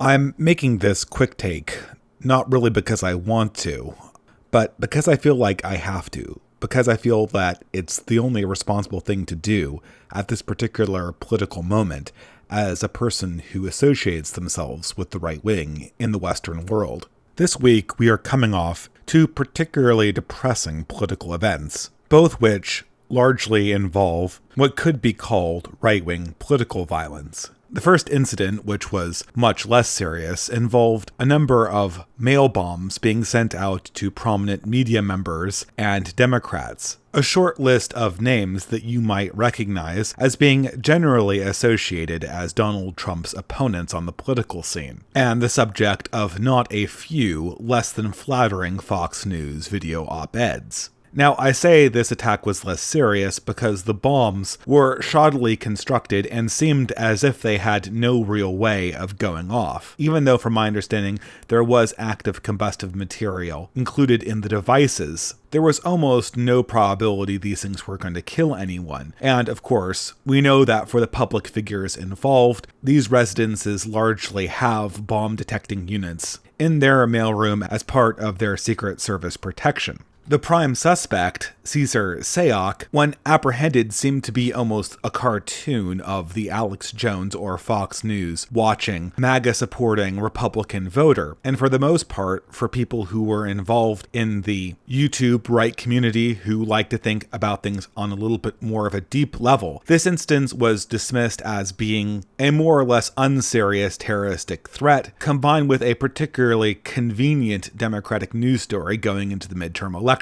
I'm making this quick take, not really because I want to, but because I feel like I have to, because I feel that it's the only responsible thing to do at this particular political moment as a person who associates themselves with the right wing in the Western world. This week, we are coming off two particularly depressing political events, both which largely involve what could be called right-wing political violence. The first incident, which was much less serious, involved a number of mail bombs being sent out to prominent media members and Democrats. A short list of names that you might recognize as being generally associated as Donald Trump's opponents on the political scene, and the subject of not a few less than flattering Fox News video op-eds. Now, I say this attack was less serious because the bombs were shoddily constructed and seemed as if they had no real way of going off, even though from my understanding there was active combustive material included in the devices. There was almost no probability these things were going to kill anyone, and of course, we know that for the public figures involved, these residences largely have bomb-detecting units in their mailroom as part of their Secret Service protection. The prime suspect, Cesar Sayoc, when apprehended seemed to be almost a cartoon of the Alex Jones or Fox News watching, MAGA-supporting Republican voter, and for the most part, for people who were involved in the YouTube right community who like to think about things on a little bit more of a deep level, this instance was dismissed as being a more or less unserious terroristic threat, combined with a particularly convenient Democratic news story going into the midterm election.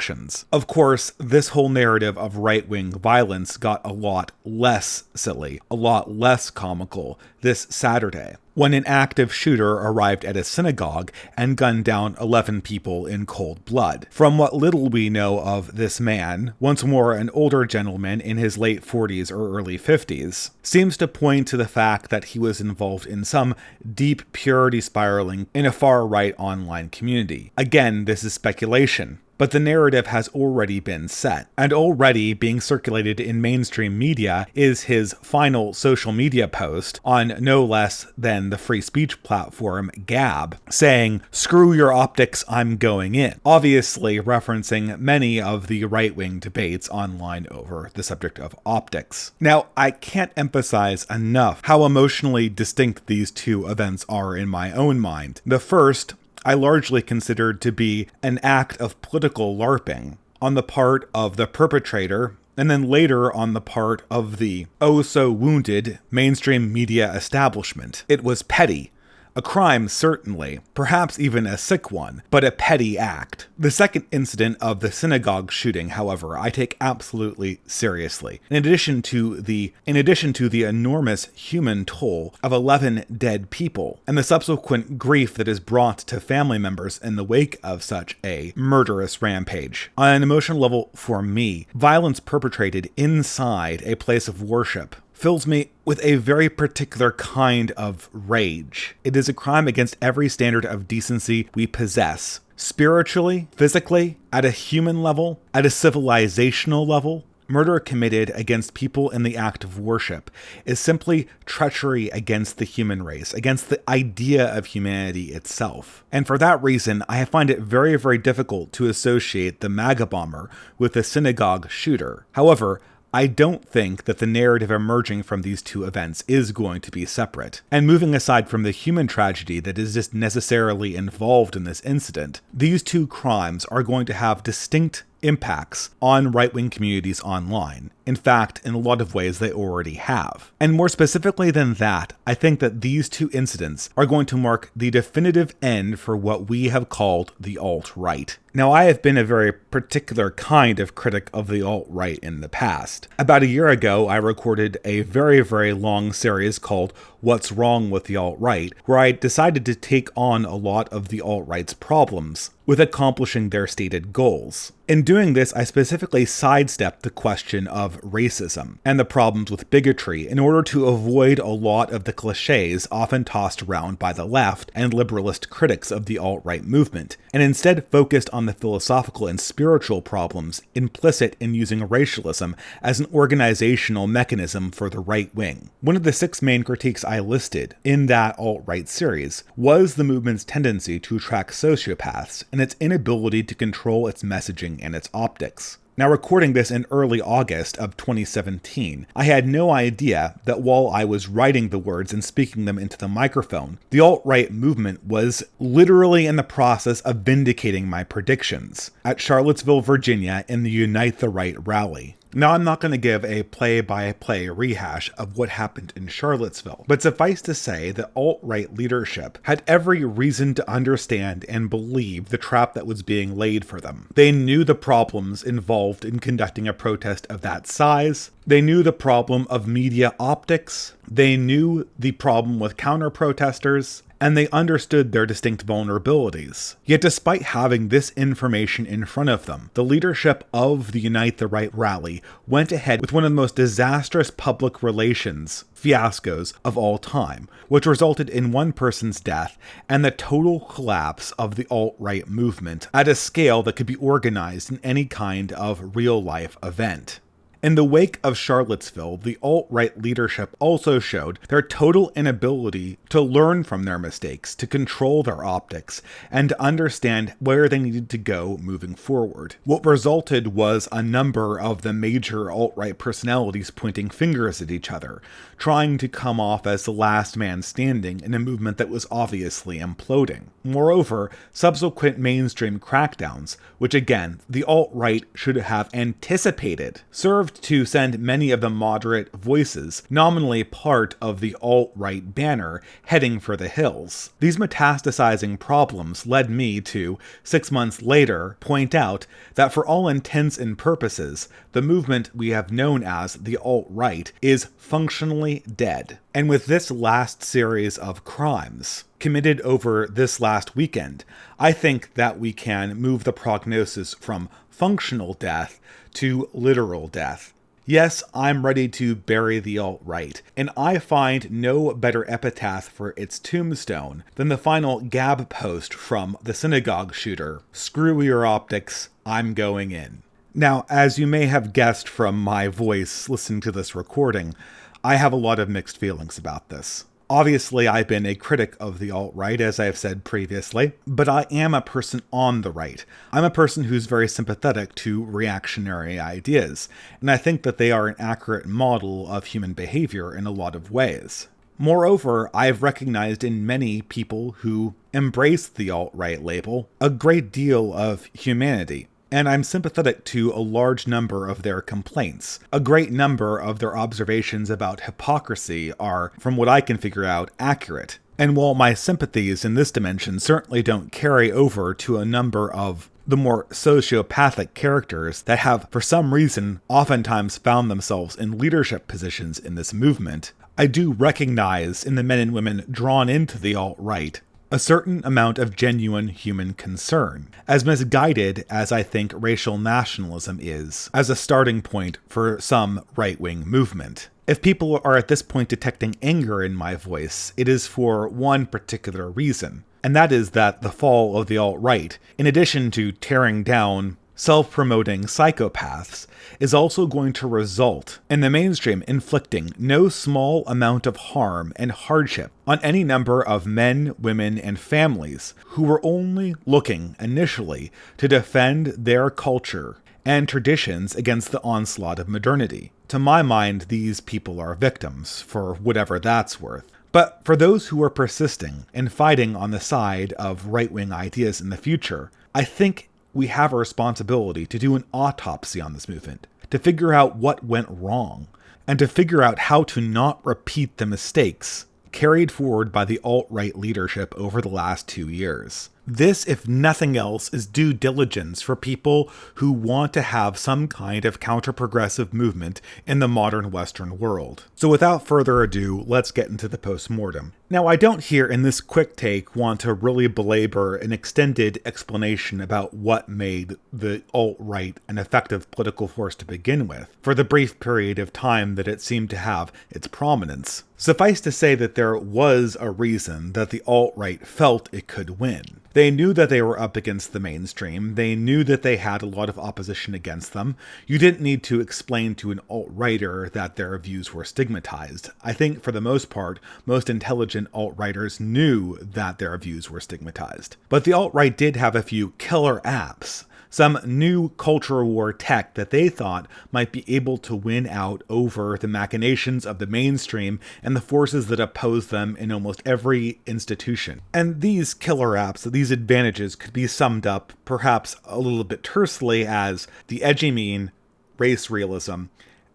Of course, this whole narrative of right-wing violence got a lot less silly, a lot less comical this Saturday, when an active shooter arrived at a synagogue and gunned down 11 people in cold blood. From what little we know of this man, once more an older gentleman in his late 40s or early 50s, seems to point to the fact that he was involved in some deep purity spiraling in a far-right online community. Again, this is speculation. But the narrative has already been set, and already being circulated in mainstream media is his final social media post on no less than the free speech platform Gab, saying, "Screw your optics, I'm going in," obviously referencing many of the right-wing debates online over the subject of optics. Now, I can't emphasize enough how emotionally distinct these two events are in my own mind. The first, I largely considered to be an act of political LARPing on the part of the perpetrator, and then later on the part of the oh-so-wounded mainstream media establishment. It was petty. A crime, certainly, perhaps even a sick one, but a petty act. The second incident of the synagogue shooting, however, I take absolutely seriously. In addition to the enormous human toll of 11 dead people, and the subsequent grief that is brought to family members in the wake of such a murderous rampage. On an emotional level, for me, violence perpetrated inside a place of worship fills me with a very particular kind of rage. It is a crime against every standard of decency we possess. Spiritually, physically, at a human level, at a civilizational level, murder committed against people in the act of worship is simply treachery against the human race, against the idea of humanity itself. And for that reason, I find it very, very difficult to associate the MAGA bomber with the synagogue shooter. However, I don't think that the narrative emerging from these two events is going to be separate. And moving aside from the human tragedy that is just necessarily involved in this incident, these two crimes are going to have distinct impacts on right-wing communities online. In fact, in a lot of ways, they already have. And more specifically than that, I think that these two incidents are going to mark the definitive end for what we have called the alt-right. Now, I have been a very particular kind of critic of the alt-right in the past. About a year ago, I recorded a very, very long series called What's Wrong with the Alt-Right, where I decided to take on a lot of the alt-right's problems. with accomplishing their stated goals. In doing this, I specifically sidestepped the question of racism and the problems with bigotry in order to avoid a lot of the cliches often tossed around by the left and liberalist critics of the alt-right movement, and instead focused on the philosophical and spiritual problems implicit in using racialism as an organizational mechanism for the right wing. One of the 6 main critiques I listed in that alt-right series was the movement's tendency to attract sociopaths and its inability to control its messaging and its optics. Now, recording this in early August of 2017, I had no idea that while I was writing the words and speaking them into the microphone, the alt-right movement was literally in the process of vindicating my predictions at Charlottesville, Virginia in the Unite the Right rally. Now, I'm not going to give a play-by-play rehash of what happened in Charlottesville, but suffice to say that alt-right leadership had every reason to understand and believe the trap that was being laid for them. They knew the problems involved in conducting a protest of that size. They knew the problem of media optics. They knew the problem with counter-protesters, and they understood their distinct vulnerabilities. Yet despite having this information in front of them, the leadership of the Unite the Right rally went ahead with one of the most disastrous public relations fiascos of all time, which resulted in one person's death and the total collapse of the alt-right movement at a scale that could be organized in any kind of real-life event. In the wake of Charlottesville, the alt-right leadership also showed their total inability to learn from their mistakes, to control their optics, and to understand where they needed to go moving forward. What resulted was a number of the major alt-right personalities pointing fingers at each other, trying to come off as the last man standing in a movement that was obviously imploding. Moreover, subsequent mainstream crackdowns, which again, the alt-right should have anticipated, served to send many of the moderate voices, nominally part of the alt-right banner, heading for the hills. These metastasizing problems led me to, 6 months later, point out that for all intents and purposes, the movement we have known as the alt-right is functionally dead. And with this last series of crimes committed over this last weekend, I think that we can move the prognosis from functional death to literal death. Yes, I'm ready to bury the alt-right, and I find no better epitaph for its tombstone than the final Gab post from the synagogue shooter, "Screw your optics, I'm going in." Now, as you may have guessed from my voice listening to this recording, I have a lot of mixed feelings about this. Obviously, I've been a critic of the alt-right, as I have said previously, but I am a person on the right. I'm a person who's very sympathetic to reactionary ideas, and I think that they are an accurate model of human behavior in a lot of ways. Moreover, I've recognized in many people who embrace the alt-right label a great deal of humanity. And I'm sympathetic to a large number of their complaints. A great number of their observations about hypocrisy are, from what I can figure out, accurate. And while my sympathies in this dimension certainly don't carry over to a number of the more sociopathic characters that have, for some reason, oftentimes found themselves in leadership positions in this movement, I do recognize in the men and women drawn into the alt-right a certain amount of genuine human concern, as misguided as I think racial nationalism is, as a starting point for some right-wing movement. If people are at this point detecting anger in my voice, it is for one particular reason, and that is that the fall of the alt-right, in addition to tearing down self-promoting psychopaths, is also going to result in the mainstream inflicting no small amount of harm and hardship on any number of men, women, and families who were only looking initially to defend their culture and traditions against the onslaught of modernity. To my mind, these people are victims, for whatever that's worth. But for those who are persisting and fighting on the side of right-wing ideas in the future, I think we have a responsibility to do an autopsy on this movement, to figure out what went wrong, and to figure out how to not repeat the mistakes carried forward by the alt-right leadership over the last 2 years. This, if nothing else, is due diligence for people who want to have some kind of counter-progressive movement in the modern Western world. So without further ado, let's get into the post-mortem. Now, I don't here in this quick take want to really belabor an extended explanation about what made the alt-right an effective political force to begin with, for the brief period of time that it seemed to have its prominence. Suffice to say that there was a reason that the alt-right felt it could win. They knew that they were up against the mainstream. They knew that they had a lot of opposition against them. You didn't need to explain to an alt-righter that their views were stigmatized. I think, for the most part, most intelligent alt-righters knew that their views were stigmatized. But the alt-right did have a few killer apps. Some new culture war tech that they thought might be able to win out over the machinations of the mainstream and the forces that oppose them in almost every institution. And these killer apps, these advantages, could be summed up perhaps a little bit tersely as the edgy mean, race realism,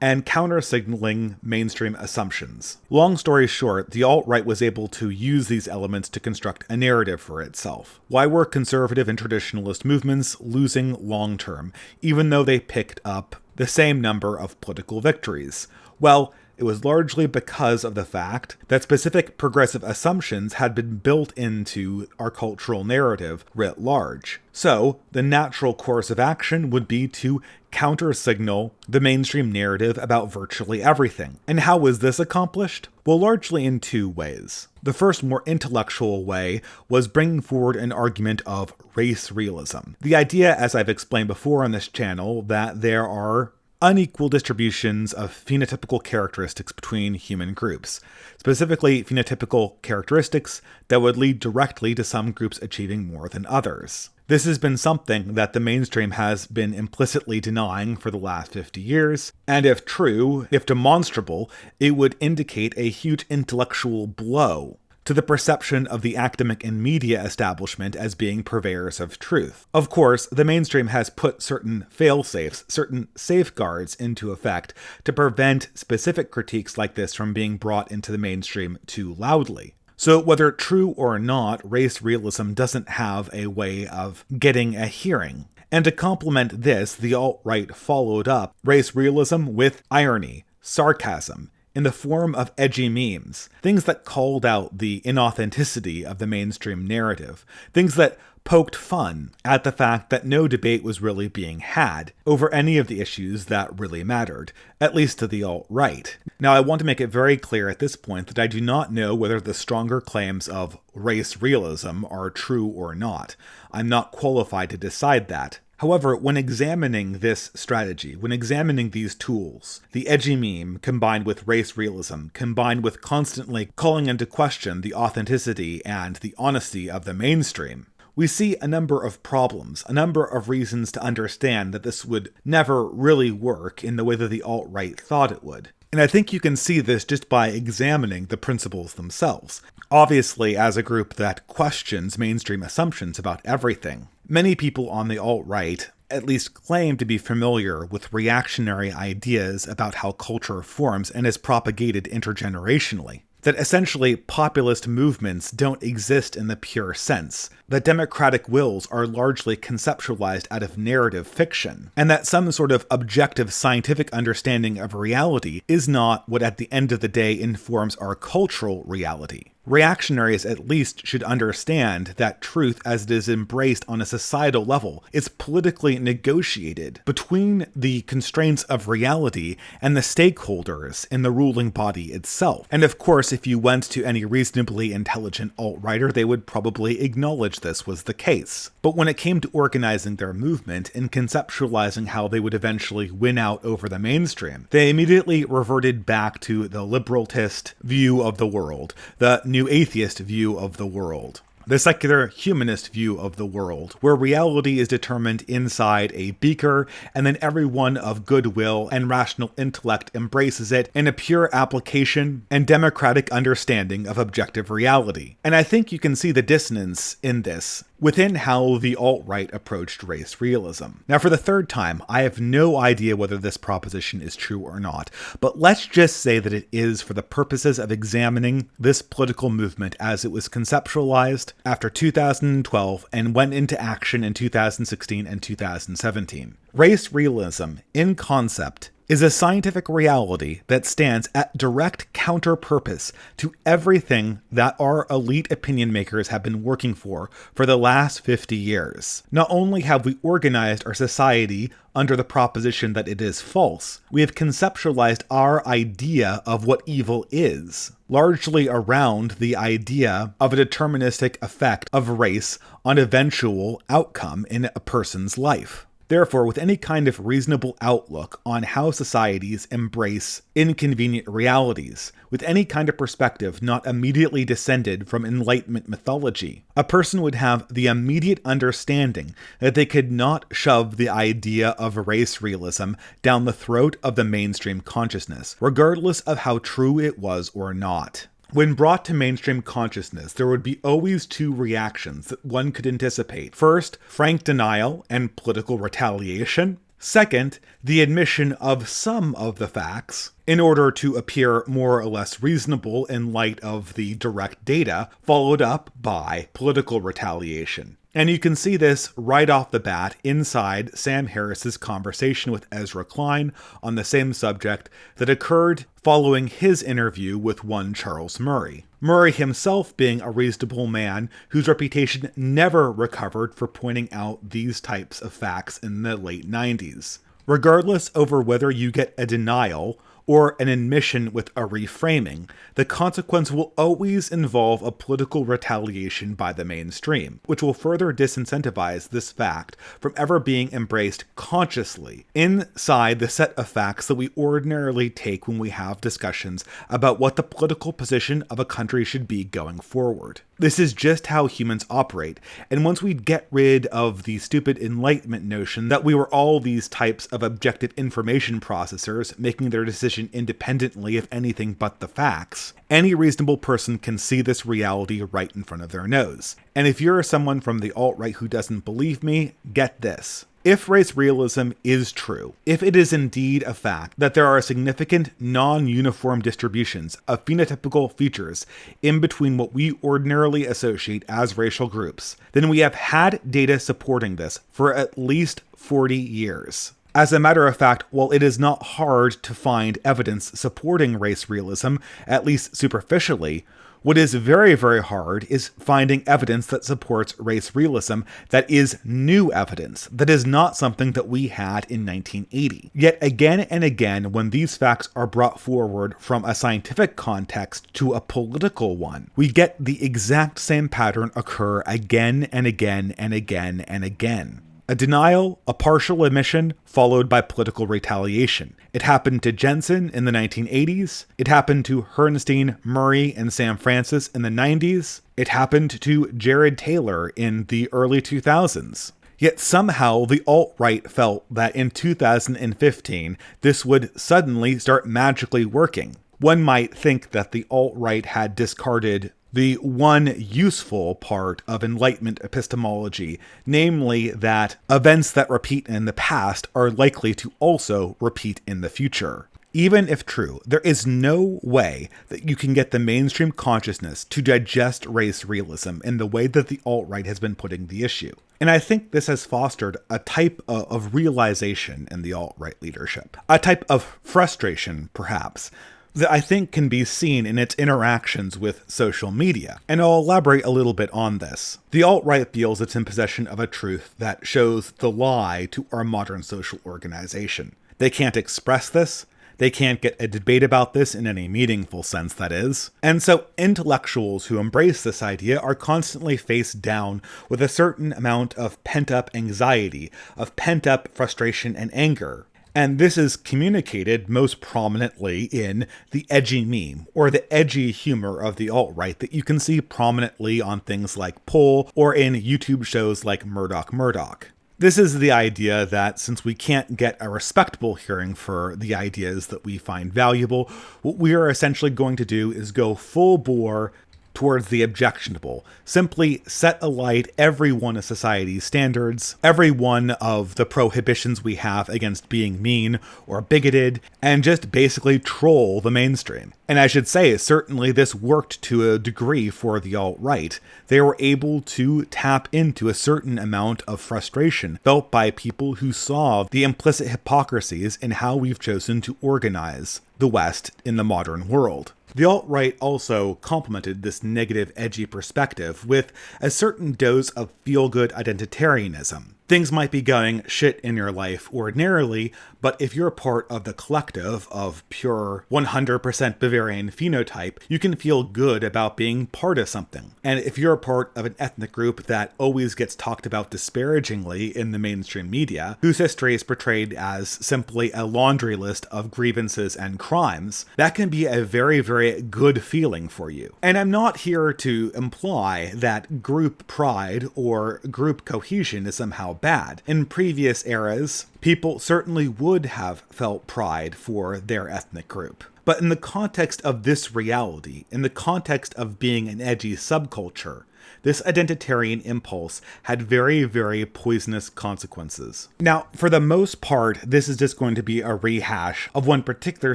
and counter-signaling mainstream assumptions. Long story short, the alt-right was able to use these elements to construct a narrative for itself. Why were conservative and traditionalist movements losing long-term, even though they picked up the same number of political victories? Well, it was largely because of the fact that specific progressive assumptions had been built into our cultural narrative writ large. So, the natural course of action would be to counter-signal the mainstream narrative about virtually everything. And how was this accomplished? Well, largely in two ways. The first, more intellectual way, was bringing forward an argument of race realism. The idea, as I've explained before on this channel, that there are unequal distributions of phenotypical characteristics between human groups, specifically phenotypical characteristics that would lead directly to some groups achieving more than others. This has been something that the mainstream has been implicitly denying for the last 50 years, and if true, if demonstrable, it would indicate a huge intellectual blow to the perception of the academic and media establishment as being purveyors of truth. Of course, the mainstream has put certain fail-safes, certain safeguards into effect to prevent specific critiques like this from being brought into the mainstream too loudly. So whether true or not, race realism doesn't have a way of getting a hearing. And to complement this, the alt-right followed up race realism with irony, sarcasm, in the form of edgy memes, things that called out the inauthenticity of the mainstream narrative, things that poked fun at the fact that no debate was really being had over any of the issues that really mattered, at least to the alt-right. Now, I want to make it very clear at this point that I do not know whether the stronger claims of race realism are true or not. I'm not qualified to decide that. However, when examining this strategy, when examining these tools, the edgy meme combined with race realism, combined with constantly calling into question the authenticity and the honesty of the mainstream, we see a number of problems, a number of reasons to understand that this would never really work in the way that the alt-right thought it would. And I think you can see this just by examining the principles themselves. Obviously, as a group that questions mainstream assumptions about everything, many people on the alt-right at least claim to be familiar with reactionary ideas about how culture forms and is propagated intergenerationally. That essentially populist movements don't exist in the pure sense, that democratic wills are largely conceptualized out of narrative fiction, and that some sort of objective scientific understanding of reality is not what at the end of the day informs our cultural reality. Reactionaries at least should understand that truth as it is embraced on a societal level is politically negotiated between the constraints of reality and the stakeholders in the ruling body itself. And of course, if you went to any reasonably intelligent alt-righter, they would probably acknowledge this was the case. But when it came to organizing their movement and conceptualizing how they would eventually win out over the mainstream, they immediately reverted back to the liberalist view of the world, the new atheist view of the world, the secular humanist view of the world, where reality is determined inside a beaker, and then everyone of goodwill and rational intellect embraces it in a pure application and democratic understanding of objective reality. And I think you can see the dissonance in this within how the alt-right approached race realism. Now, for the third time, I have no idea whether this proposition is true or not, but let's just say that it is for the purposes of examining this political movement as it was conceptualized after 2012 and went into action in 2016 and 2017. Race realism, in concept, is a scientific reality that stands at direct counter-purpose to everything that our elite opinion makers have been working for the last 50 years. Not only have we organized our society under the proposition that it is false, we have conceptualized our idea of what evil is, largely around the idea of a deterministic effect of race on eventual outcome in a person's life. Therefore, with any kind of reasonable outlook on how societies embrace inconvenient realities, with any kind of perspective not immediately descended from Enlightenment mythology, a person would have the immediate understanding that they could not shove the idea of race realism down the throat of the mainstream consciousness, regardless of how true it was or not. When brought to mainstream consciousness, there would be always two reactions that one could anticipate. First, frank denial and political retaliation. Second, the admission of some of the facts in order to appear more or less reasonable in light of the direct data, followed up by political retaliation. And you can see this right off the bat inside Sam Harris's conversation with Ezra Klein on the same subject that occurred following his interview with one Charles Murray. Murray himself being a reasonable man whose reputation never recovered for pointing out these types of facts in the late 90s. Regardless over whether you get a denial or an admission with a reframing, the consequence will always involve a political retaliation by the mainstream, which will further disincentivize this fact from ever being embraced consciously inside the set of facts that we ordinarily take when we have discussions about what the political position of a country should be going forward. This is just how humans operate, and once we get rid of the stupid Enlightenment notion that we were all these types of objective information processors making their decision independently of anything but the facts, any reasonable person can see this reality right in front of their nose. And if you're someone from the alt-right who doesn't believe me, get this. If race realism is true, if it is indeed a fact that there are significant non-uniform distributions of phenotypical features in between what we ordinarily associate as racial groups, then we have had data supporting this for at least 40 years. As a matter of fact, while it is not hard to find evidence supporting race realism, at least superficially, what is very, very hard is finding evidence that supports race realism that is new evidence, that is not something that we had in 1980. Yet again and again, when these facts are brought forward from a scientific context to a political one, we get the exact same pattern occur again and again and again and again. A denial, a partial admission, followed by political retaliation. It happened to Jensen in the 1980s. It happened to Herrnstein, Murray, and Sam Francis in the 90s. It happened to Jared Taylor in the early 2000s. Yet somehow the alt-right felt that in 2015, this would suddenly start magically working. One might think that the alt-right had discarded the one useful part of Enlightenment epistemology, namely that events that repeat in the past are likely to also repeat in the future. Even if true, there is no way that you can get the mainstream consciousness to digest race realism in the way that the alt-right has been putting the issue. And I think this has fostered a type of realization in the alt-right leadership, a type of frustration, perhaps, that I think can be seen in its interactions with social media. And I'll elaborate a little bit on this. The alt-right feels it's in possession of a truth that shows the lie to our modern social organization. They can't express this. They can't get a debate about this in any meaningful sense, that is. And so intellectuals who embrace this idea are constantly faced down with a certain amount of pent-up anxiety, of pent-up frustration and anger. And this is communicated most prominently in the edgy meme, or the edgy humor of the alt-right that you can see prominently on things like Poll, or in YouTube shows like Murdoch. This is the idea that since we can't get a respectable hearing for the ideas that we find valuable, what we are essentially going to do is go full bore towards the objectionable, simply set alight every one of society's standards, every one of the prohibitions we have against being mean or bigoted, and just basically troll the mainstream. And I should say, certainly this worked to a degree for the alt-right. They were able to tap into a certain amount of frustration felt by people who saw the implicit hypocrisies in how we've chosen to organize the West in the modern world. The alt-right also complemented this negative, edgy perspective with a certain dose of feel-good identitarianism. Things might be going shit in your life ordinarily, but if you're part of the collective of pure 100% Bavarian phenotype, you can feel good about being part of something. And if you're a part of an ethnic group that always gets talked about disparagingly in the mainstream media, whose history is portrayed as simply a laundry list of grievances and crimes, that can be a very, very good feeling for you. And I'm not here to imply that group pride or group cohesion is somehow bad. In previous eras, people certainly would have felt pride for their ethnic group. But in the context of this reality, in the context of being an edgy subculture, this identitarian impulse had very, very poisonous consequences. Now, for the most part, this is just going to be a rehash of one particular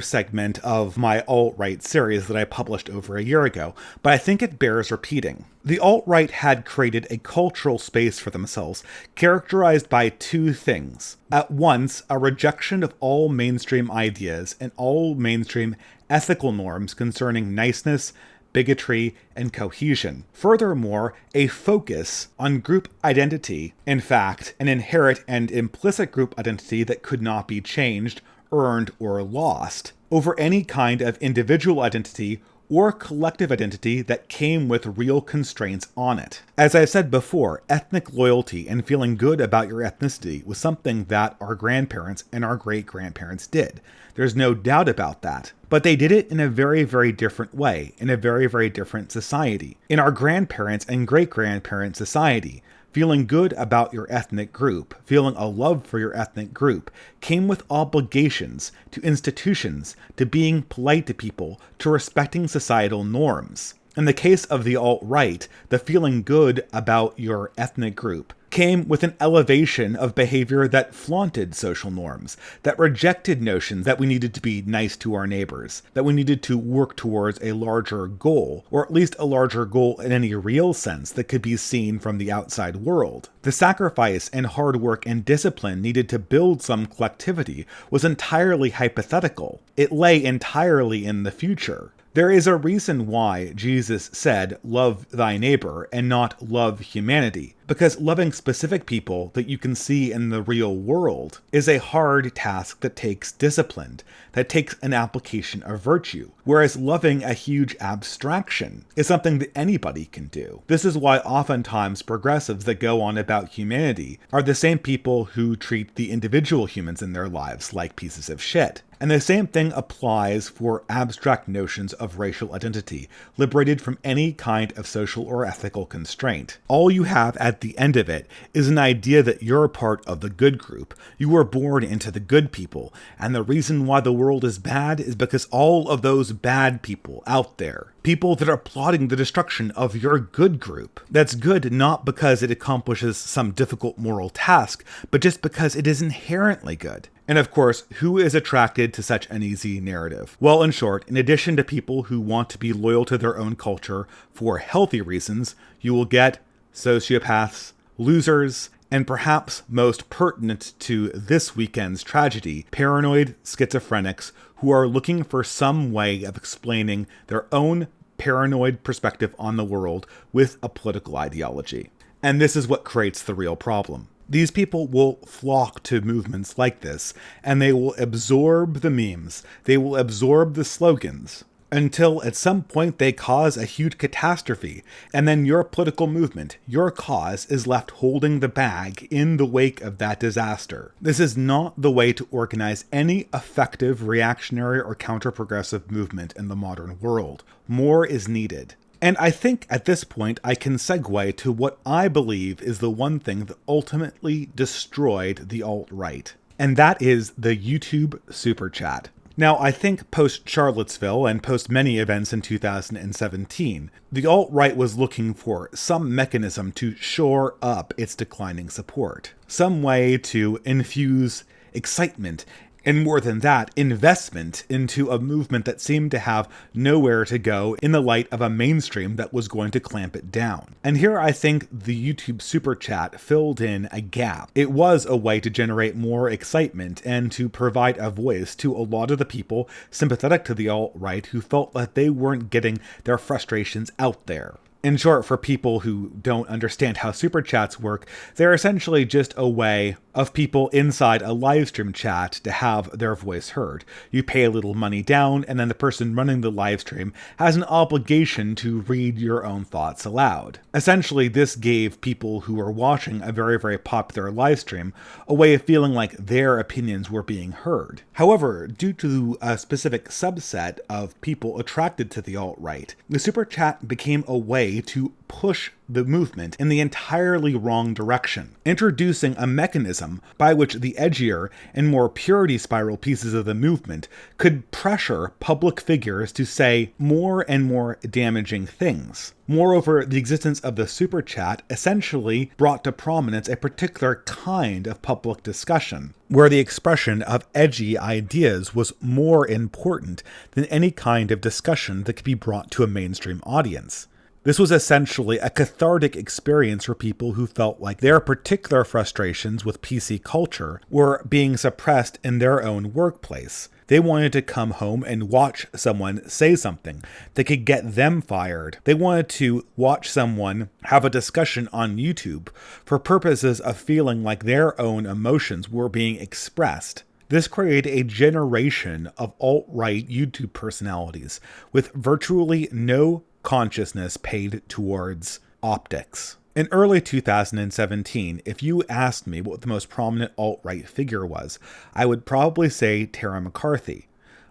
segment of my alt-right series that I published over a year ago, but I think it bears repeating. The alt-right had created a cultural space for themselves, characterized by two things. At once, a rejection of all mainstream ideas and all mainstream ethical norms concerning niceness, bigotry, and cohesion. Furthermore, a focus on group identity, in fact, an inherent and implicit group identity that could not be changed, earned, or lost, over any kind of individual identity or collective identity that came with real constraints on it. As I've said before, ethnic loyalty and feeling good about your ethnicity was something that our grandparents and our great-grandparents did. There's no doubt about that. But they did it in a very, very different way, in a very, very different society. In our grandparents' and great-grandparents' society, feeling good about your ethnic group, feeling a love for your ethnic group, came with obligations to institutions, to being polite to people, to respecting societal norms. In the case of the alt-right, the feeling good about your ethnic group came with an elevation of behavior that flaunted social norms, that rejected notions that we needed to be nice to our neighbors, that we needed to work towards a larger goal, or at least a larger goal in any real sense that could be seen from the outside world. The sacrifice and hard work and discipline needed to build some collectivity was entirely hypothetical. It lay entirely in the future. There is a reason why Jesus said, "Love thy neighbor," and not "love humanity," because loving specific people that you can see in the real world is a hard task that takes discipline, that takes an application of virtue, whereas loving a huge abstraction is something that anybody can do. This is why oftentimes progressives that go on about humanity are the same people who treat the individual humans in their lives like pieces of shit. And the same thing applies for abstract notions of racial identity, liberated from any kind of social or ethical constraint. All you have at the end of it is an idea that you're a part of the good group. You were born into the good people, and the reason why the world is bad is because all of those bad people out there, people that are plotting the destruction of your good group. That's good not because it accomplishes some difficult moral task, but just because it is inherently good. And of course, who is attracted to such an easy narrative? Well, in short, in addition to people who want to be loyal to their own culture for healthy reasons, you will get sociopaths, losers, and perhaps most pertinent to this weekend's tragedy, paranoid schizophrenics who are looking for some way of explaining their own paranoid perspective on the world with a political ideology. And this is what creates the real problem. These people will flock to movements like this, and they will absorb the memes, they will absorb the slogans, until at some point they cause a huge catastrophe, and then your political movement, your cause, is left holding the bag in the wake of that disaster. This is not the way to organize any effective reactionary or counter-progressive movement in the modern world. More is needed. And I think at this point I can segue to what I believe is the one thing that ultimately destroyed the alt-right. And that is the YouTube SuperChat. Now, I think post-Charlottesville and post many events in 2017, the alt-right was looking for some mechanism to shore up its declining support, some way to infuse excitement and, more than that, investment into a movement that seemed to have nowhere to go in the light of a mainstream that was going to clamp it down. And here I think the YouTube SuperChat filled in a gap. It was a way to generate more excitement and to provide a voice to a lot of the people sympathetic to the alt-right who felt that they weren't getting their frustrations out there. In short, for people who don't understand how super chats work, they're essentially just a way of people inside a live stream chat to have their voice heard. You pay a little money down, and then the person running the live stream has an obligation to read your own thoughts aloud. Essentially, this gave people who were watching a very, very popular live stream a way of feeling like their opinions were being heard. However, due to a specific subset of people attracted to the alt-right, the super chat became a way to push the movement in the entirely wrong direction, introducing a mechanism by which the edgier and more purity spiral pieces of the movement could pressure public figures to say more and more damaging things. Moreover, the existence of the super chat essentially brought to prominence a particular kind of public discussion, where the expression of edgy ideas was more important than any kind of discussion that could be brought to a mainstream audience. This was essentially a cathartic experience for people who felt like their particular frustrations with PC culture were being suppressed in their own workplace. They wanted to come home and watch someone say something that could get them fired. They wanted to watch someone have a discussion on YouTube for purposes of feeling like their own emotions were being expressed. This created a generation of alt-right YouTube personalities with virtually no consciousness paid towards optics. In early 2017, if you asked me what the most prominent alt-right figure was, I would probably say Tara McCarthy,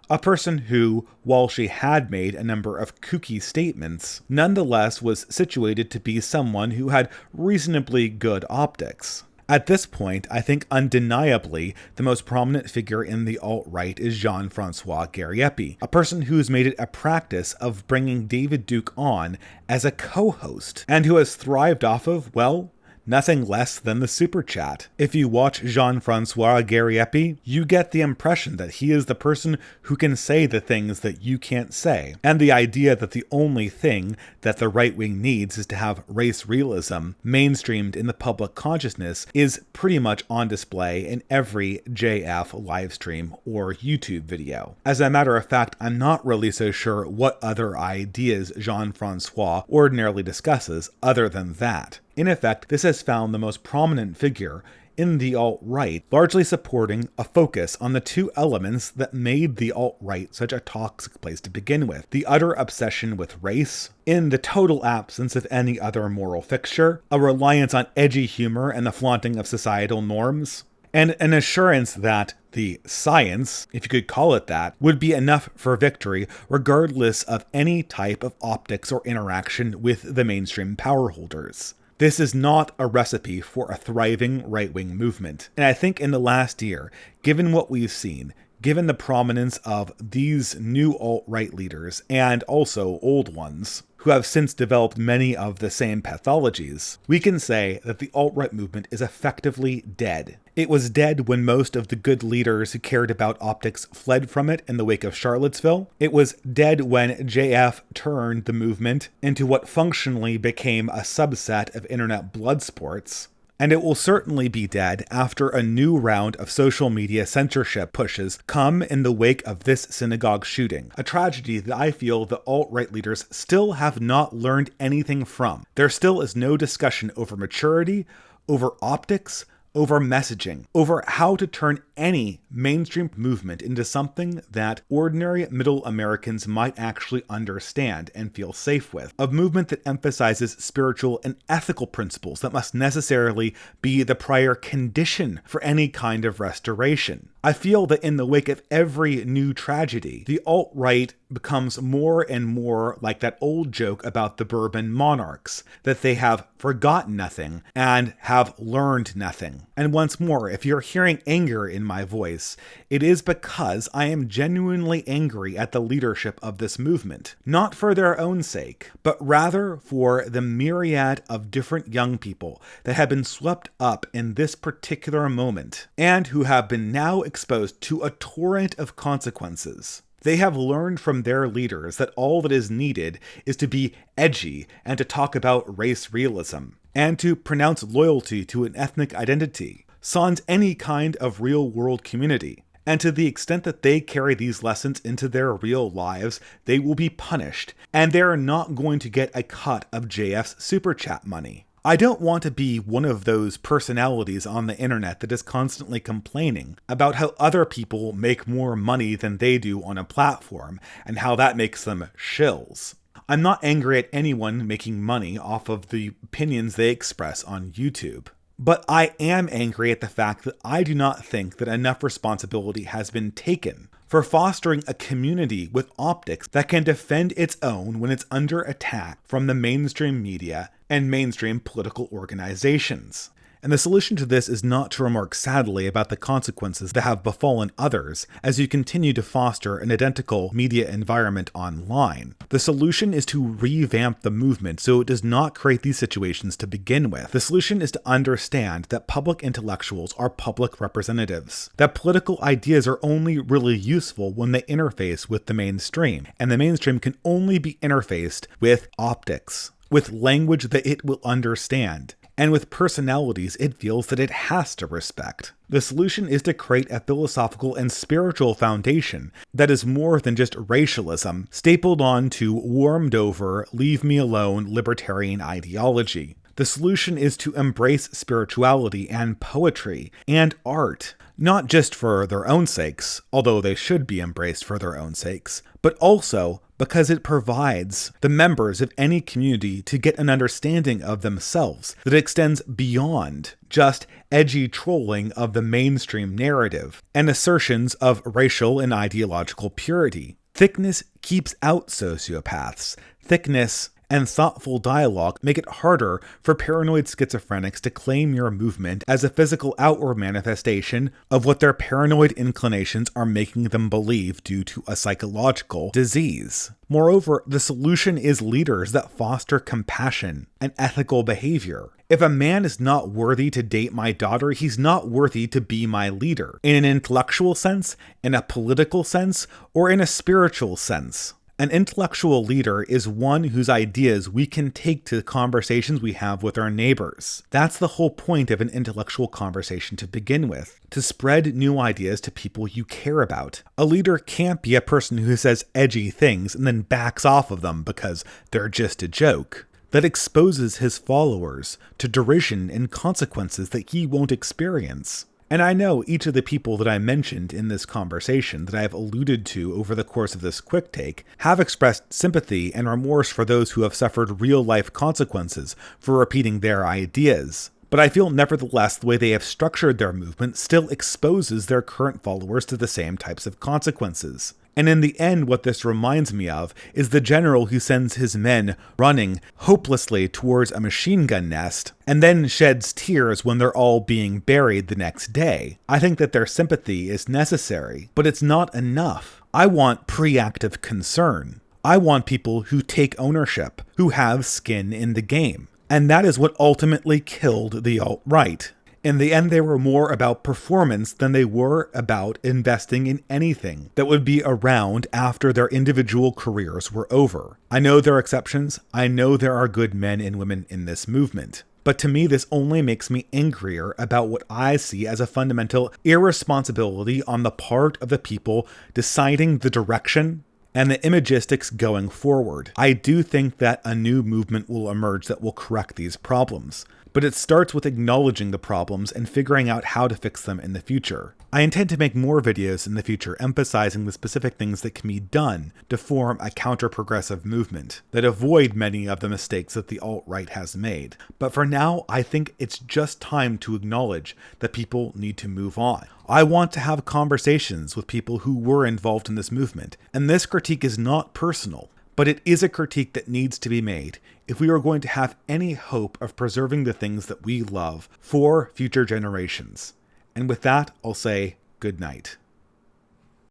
a person who, while she had made a number of kooky statements, nonetheless was situated to be someone who had reasonably good optics. At this point, I think undeniably the most prominent figure in the alt-right is Jean-Francois Gariepi, a person who's made it a practice of bringing David Duke on as a co-host, and who has thrived off of, well, nothing less than the super chat. If you watch Jean-Francois Gariepi, you get the impression that he is the person who can say the things that you can't say, and the idea that the only thing that the right wing needs is to have race realism mainstreamed in the public consciousness is pretty much on display in every JF livestream or YouTube video. As a matter of fact, I'm not really so sure what other ideas Jean-Francois ordinarily discusses other than that. In effect, this has found the most prominent figure in the alt-right, largely supporting a focus on the two elements that made the alt-right such a toxic place to begin with: the utter obsession with race, in the total absence of any other moral fixture, a reliance on edgy humor and the flaunting of societal norms, and an assurance that the science, if you could call it that, would be enough for victory regardless of any type of optics or interaction with the mainstream power holders. This is not a recipe for a thriving right-wing movement. And I think in the last year, given what we've seen, given the prominence of these new alt-right leaders and also old ones, who have since developed many of the same pathologies, we can say that the alt-right movement is effectively dead. It was dead when most of the good leaders who cared about optics fled from it in the wake of Charlottesville. It was dead when JF turned the movement into what functionally became a subset of internet blood sports. And it will certainly be dead after a new round of social media censorship pushes come in the wake of this synagogue shooting, a tragedy that I feel the alt-right leaders still have not learned anything from. There still is no discussion over maturity, over optics, over messaging, over how to turn any mainstream movement into something that ordinary middle Americans might actually understand and feel safe with. A movement that emphasizes spiritual and ethical principles that must necessarily be the prior condition for any kind of restoration. I feel that in the wake of every new tragedy, the alt-right becomes more and more like that old joke about the Bourbon monarchs, that they have forgotten nothing and have learned nothing. And once more, if you're hearing anger in my voice, it is because I am genuinely angry at the leadership of this movement, not for their own sake, but rather for the myriad of different young people that have been swept up in this particular moment, and who have been now exposed to a torrent of consequences. They have learned from their leaders that all that is needed is to be edgy and to talk about race realism, and to pronounce loyalty to an ethnic identity, sans any kind of real-world community. And to the extent that they carry these lessons into their real lives, they will be punished, and they are not going to get a cut of JF's SuperChat money. I don't want to be one of those personalities on the internet that is constantly complaining about how other people make more money than they do on a platform, and how that makes them shills. I'm not angry at anyone making money off of the opinions they express on YouTube. But I am angry at the fact that I do not think that enough responsibility has been taken for fostering a community with optics that can defend its own when it's under attack from the mainstream media and mainstream political organizations. And the solution to this is not to remark sadly about the consequences that have befallen others as you continue to foster an identical media environment online. The solution is to revamp the movement so it does not create these situations to begin with. The solution is to understand that public intellectuals are public representatives, that political ideas are only really useful when they interface with the mainstream, and the mainstream can only be interfaced with optics, with language that it will understand, and with personalities it feels that it has to respect. The solution is to create a philosophical and spiritual foundation that is more than just racialism stapled onto warmed over, leave me alone libertarian ideology. The solution is to embrace spirituality and poetry and art, not just for their own sakes, although they should be embraced for their own sakes, but also because it provides the members of any community to get an understanding of themselves that extends beyond just edgy trolling of the mainstream narrative and assertions of racial and ideological purity. Thickness keeps out sociopaths. Thickness and thoughtful dialogue make it harder for paranoid schizophrenics to claim your movement as a physical outward manifestation of what their paranoid inclinations are making them believe due to a psychological disease. Moreover, the solution is leaders that foster compassion and ethical behavior. If a man is not worthy to date my daughter, he's not worthy to be my leader, in an intellectual sense, in a political sense, or in a spiritual sense. An intellectual leader is one whose ideas we can take to conversations we have with our neighbors. That's the whole point of an intellectual conversation to begin with, to spread new ideas to people you care about. A leader can't be a person who says edgy things and then backs off of them because they're just a joke. That exposes his followers to derision and consequences that he won't experience. And I know each of the people that I mentioned in this conversation that I have alluded to over the course of this quick take have expressed sympathy and remorse for those who have suffered real-life consequences for repeating their ideas. But I feel nevertheless the way they have structured their movement still exposes their current followers to the same types of consequences. And in the end, what this reminds me of is the general who sends his men running hopelessly towards a machine gun nest and then sheds tears when they're all being buried the next day. I think that their sympathy is necessary, but it's not enough. I want proactive concern. I want people who take ownership, who have skin in the game. And that is what ultimately killed the alt-right. In the end, they were more about performance than they were about investing in anything that would be around after their individual careers were over. I know there are exceptions. I know there are good men and women in this movement. But to me, this only makes me angrier about what I see as a fundamental irresponsibility on the part of the people deciding the direction and the imagistics going forward. I do think that a new movement will emerge that will correct these problems, but it starts with acknowledging the problems and figuring out how to fix them in the future. I intend to make more videos in the future emphasizing the specific things that can be done to form a counter-progressive movement that avoid many of the mistakes that the alt-right has made. But for now, I think it's just time to acknowledge that people need to move on. I want to have conversations with people who were involved in this movement, and this critique is not personal, but it is a critique that needs to be made if we are going to have any hope of preserving the things that we love for future generations. And with that, I'll say Good night.